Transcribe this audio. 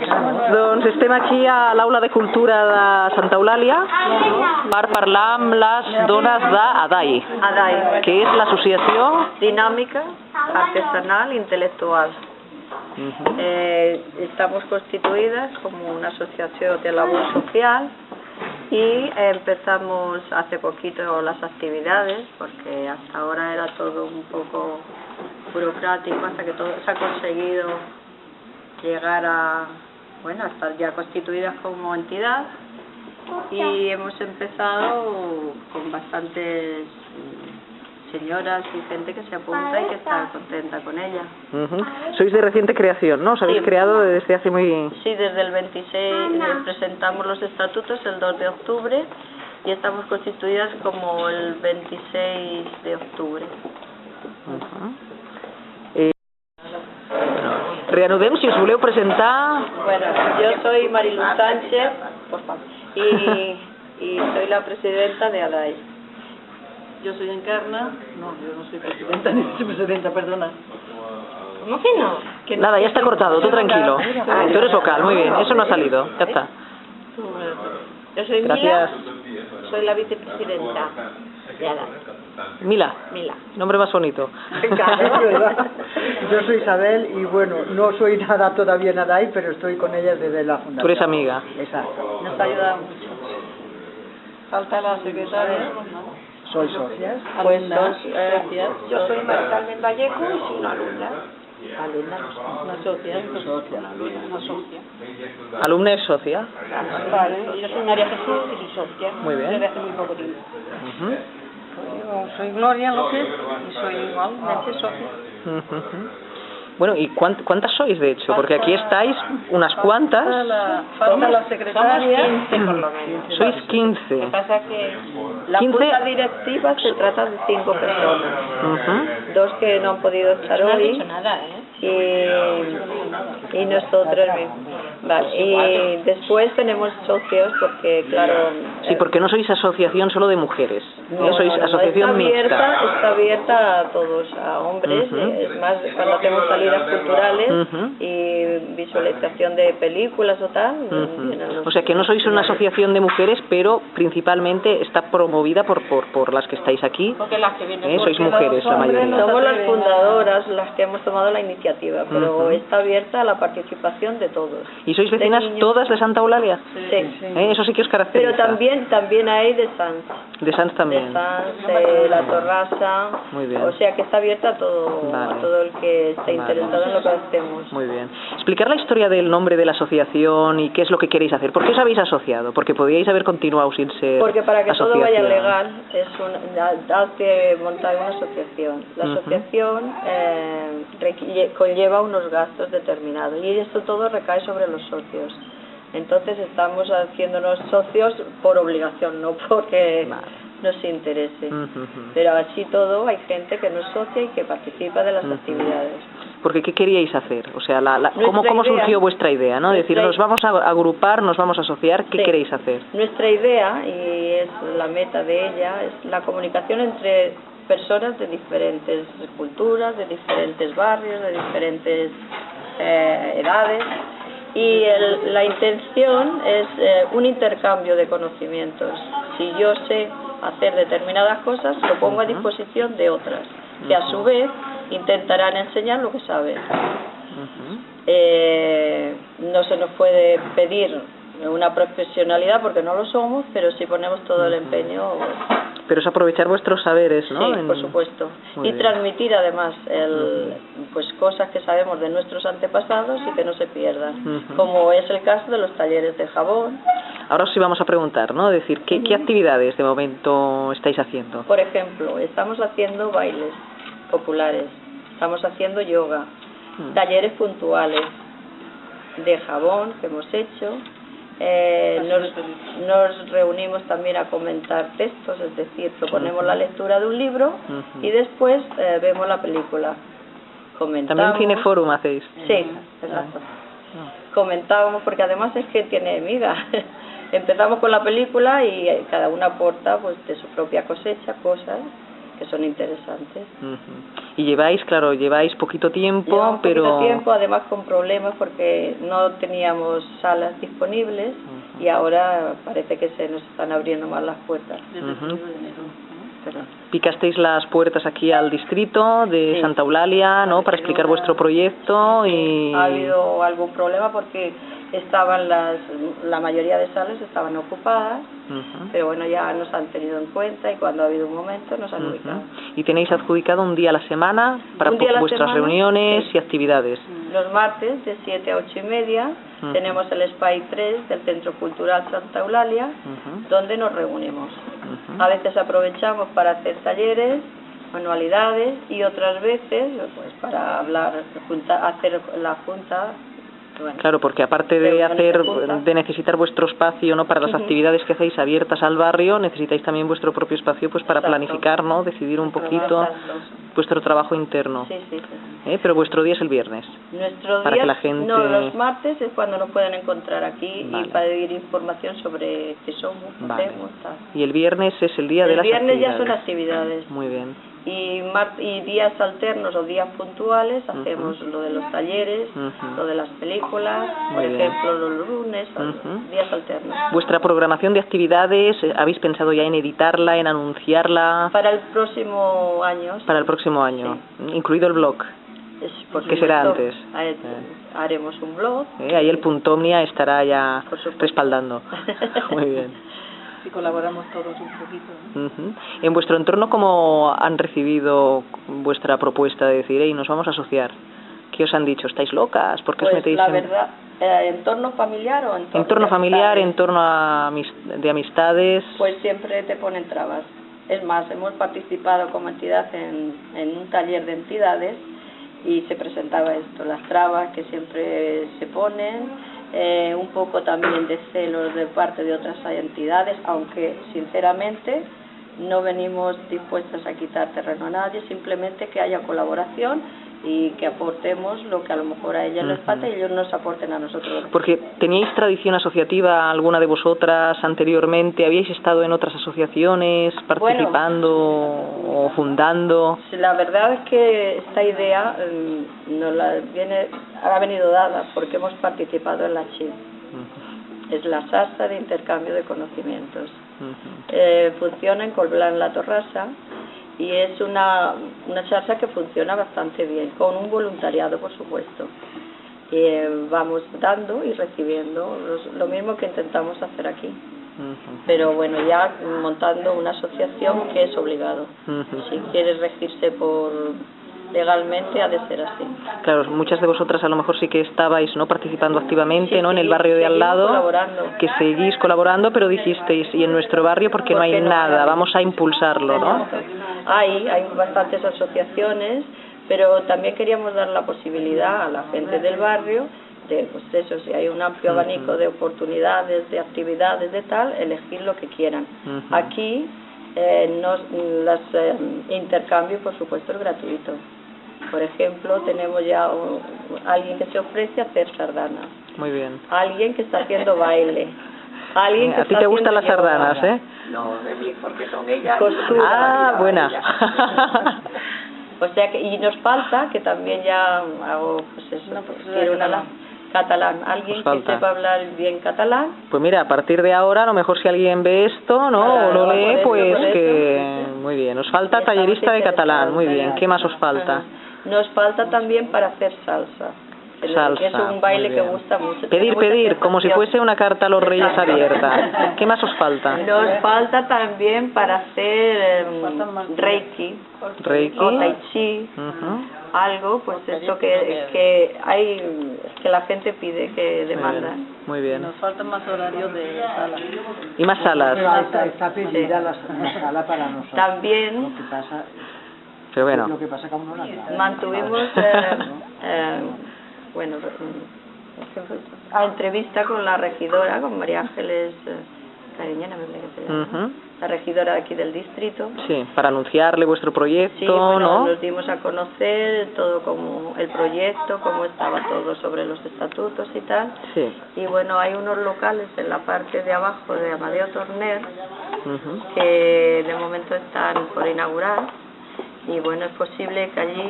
Doncs estem aquí a l'Aula de Cultura de Santa Eulàlia per parlar amb les dones d'ADAI, que és l'associació Dinámica Artesanal Intelectual. Estamos constituidas como una asociación de labor social y empezamos hace poquito las actividades porque hasta ahora era todo un poco burocrático hasta que todo se ha conseguido llegar a, bueno, a estar ya constituidas como entidad y hemos empezado con bastantes señoras y gente que se apunta y que está contenta con ella. Sois de reciente creación, ¿no? Os habéis creado desde hace muy... Sí, desde el 26 presentamos los estatutos el 2 de octubre y estamos constituidas como el 26 de octubre. Reanudem, si us voleu presentar... Bueno, yo soy Mariluz Sánchez y soy la presidenta de ADAI. Yo soy Encarna, no, yo no soy presidenta, ni vicepresidenta, perdona. ¿Cómo que no? Nada, ya está cortado, tú tranquilo. Tú eres vocal, muy bien, eso no ha salido, ya está. Yo soy Gracias. Mila, soy la vicepresidenta de ADAI. Mila, nombre más bonito. Yo soy Isabel y bueno, no soy nada todavía nada ahí, pero estoy con ellas desde la fundación. Tú eres amiga. Exacto. Nos ayuda mucho. Falta la secretaria. Soy socias. Pues yo soy María Carmen Vallejo y soy una alumna. Una socia. ¿Alumna es socia? Vale, yo soy María Jesús y soy socia. Muy bien. Desde hace muy poco tiempo. Soy Gloria López y soy igualmente socia. Bueno, ¿y cuántas sois de hecho? Porque aquí estáis unas cuantas. Falta la secretaria. Somos 15 por lo menos. Sois 15. Lo que pasa es que la junta directiva se trata de 5 personas. 2 que no han podido estar hoy. No han dicho nada, y nosotros mismos. Vale. Y después tenemos socios porque, claro... Sí, porque no sois asociación solo de mujeres. No, sois asociación mixta. Está abierta a todos, a hombres. Es más, cuando hacemos salidas culturales y visualización de películas o tal. O sea que no sois una asociación de mujeres, pero principalmente está promovida por las que estáis aquí. Porque las que vienen sois mujeres la mayoría. Somos las fundadoras las que hemos tomado la iniciativa, pero está abierta a la participación de todos. ¿Y sois vecinas todas de Santa Eulàlia? Sí. Eso sí que os caracteriza. Pero también hay de Sanz. De Sanz también. De Sanz, La Torrasa. Muy bien. O sea que está abierta a todo el que esté interesado en lo que hacemos. Muy bien. Explicar la historia del nombre de la asociación y qué es lo que queréis hacer. ¿Por qué os habéis asociado? Porque podíais haber continuado sin ser Porque para que asociación. todo vaya legal hay que montar una asociación. La asociación conlleva unos gastos determinados y esto todo recae sobre los socios. Entonces estamos haciéndonos socios por obligación, no porque nos interese. Pero así todo hay gente que no es socia y que participa de las actividades. Porque ¿qué queríais hacer? O sea, ¿cómo surgió vuestra idea? ¿No? Decir, nos vamos a agrupar, nos vamos a asociar, ¿qué queréis hacer? Nuestra idea, y es la meta de ella, es la comunicación entre personas de diferentes culturas, de diferentes barrios, de diferentes edades. Y la intención es un intercambio de conocimientos. Si yo sé hacer determinadas cosas, lo pongo a disposición de otras, que a su vez intentarán enseñar lo que saben. No se nos puede pedir una profesionalidad porque no lo somos, pero sí ponemos todo el empeño. Pero es aprovechar vuestros saberes, ¿no? Sí, por supuesto. Y transmitir además pues cosas que sabemos de nuestros antepasados y que no se pierdan, como es el caso de los talleres de jabón. Ahora sí vamos a preguntar, ¿no? Es decir, ¿qué actividades de momento estáis haciendo? Por ejemplo, estamos haciendo bailes populares, estamos haciendo yoga, talleres puntuales de jabón que hemos hecho. Nos reunimos también a comentar textos, es decir, proponemos la lectura de un libro y después vemos la película. Comentamos. ¿También cineforum hacéis? Sí, exacto. Comentábamos, porque además es que tiene vida. Empezamos con la película y cada una aporta pues de su propia cosecha cosas que son interesantes. Y lleváis, claro, lleváis poquito tiempo, Llevamos pero... poquito tiempo, además con problemas porque no teníamos salas disponibles y ahora parece que se nos están abriendo más las puertas. Picasteis las puertas aquí al distrito de Santa Eulalia, ¿no? Para explicar vuestro proyecto y... Ha habido algún problema porque estaban la mayoría de salas estaban ocupadas, pero bueno, ya nos han tenido en cuenta y cuando ha habido un momento nos han ubicado. ¿Y tenéis adjudicado un día a la semana para vuestras reuniones y actividades? Los martes de 7 a 8 y media tenemos el SPY 3 del Centro Cultural Santa Eulalia, donde nos reunimos. A veces aprovechamos para hacer talleres, manualidades y otras veces pues para hablar, hacer la junta. Bueno, claro, porque aparte de necesitar vuestro espacio, ¿no? Para las actividades que hacéis abiertas al barrio, necesitáis también vuestro propio espacio, pues para planificar, ¿no? Decidir un poquito vuestro trabajo interno. Sí. Pero vuestro día es el viernes. Nuestro para día, que la gente... no, los martes es cuando nos pueden encontrar aquí y pedir información sobre qué somos, qué hacemos, tal. Y el viernes es el día de las actividades. El viernes ya son actividades. Muy bien. Y días alternos o días puntuales hacemos lo de los talleres, lo de las películas, por ejemplo los lunes, días alternos. ¿Vuestra programación de actividades, habéis pensado ya en editarla, en anunciarla? Para el próximo año. Para el próximo año, incluido el blog. ¿Qué será antes? Haremos un blog. Ahí el Puntomnia estará ya respaldando. Muy bien. Si colaboramos todos un poquito, ¿no? En vuestro entorno, ¿cómo han recibido vuestra propuesta de decir, hey, nos vamos a asociar? ¿Qué os han dicho? ¿Estáis locas? ¿Por qué os metéis la verdad, ¿entorno familiar o entorno familiar, entorno de amistades? Pues siempre te ponen trabas. Es más, hemos participado como entidad en un taller de entidades y se presentaba esto, las trabas que siempre se ponen, un poco también de celos de parte de otras entidades, aunque sinceramente no venimos dispuestas a quitar terreno a nadie, simplemente que haya colaboración y que aportemos lo que a lo mejor a ellas les falta y ellos nos aporten a nosotros. Porque teníais tradición asociativa, alguna de vosotras anteriormente, habíais estado en otras asociaciones participando o fundando. La verdad es que esta idea ha venido dada porque hemos participado en la CHIP. Es la Xarxa de Intercambio de Conocimientos. Funciona en Colblán La Torrassa y es una xarxa que funciona bastante bien, con un voluntariado, por supuesto. Vamos dando y recibiendo, lo mismo que intentamos hacer aquí. Pero bueno, ya montando una asociación que es obligado. Si quieres regirse legalmente ha de ser así. Claro, muchas de vosotras a lo mejor sí que estabais, ¿no?, participando activamente, ¿no?, en el barrio de al lado, que seguís colaborando, pero dijisteis, y en nuestro barrio porque no hay nada, vamos a impulsarlo, ¿no? Hay bastantes asociaciones, pero también queríamos dar la posibilidad a la gente del barrio de, pues eso, si hay un amplio abanico de oportunidades, de actividades, de tal, elegir lo que quieran. Aquí intercambio, por supuesto, es gratuito. Por ejemplo, tenemos ya alguien que se ofrece a hacer sardanas. Muy bien. Alguien que está haciendo baile. Alguien que ¿A ti te gustan las sardanas, eh? No, porque son ellas. Costura. Ah, buena. O sea que, y nos falta, que también ya hago, pues eso, quiero una catalán, alguien que sepa hablar bien catalán. Pues mira, a partir de ahora, a lo mejor si alguien ve esto, ¿no?, o lo lee, pues que... Muy bien, nos falta tallerista de catalán, muy bien. ¿Qué más os falta? Nos falta también para hacer salsa. Que es un baile que gusta mucho. Pedir, como si fuese una carta a los Reyes abierta. ¿Qué más os falta? Nos falta también para hacer Reiki o Tai Chi, algo, pues eso que la gente pide, que demanda. Muy bien. Nos faltan más horarios de salas. ¿Y más salas? Está pedida la sala para nosotros. También. Lo que pasa, pero bueno. Lo que pasa que aún no la mantuvimos entrevista con la regidora, con María Ángeles Cariñana, me parece que se llama, la regidora de aquí del distrito. Sí, para anunciarle vuestro proyecto, sí, bueno, ¿no? Nos dimos a conocer todo como el proyecto, cómo estaba todo sobre los estatutos y tal. Sí. Y bueno, hay unos locales en la parte de abajo de Amadeo Torner que de momento están por inaugurar. y bueno, es posible que allí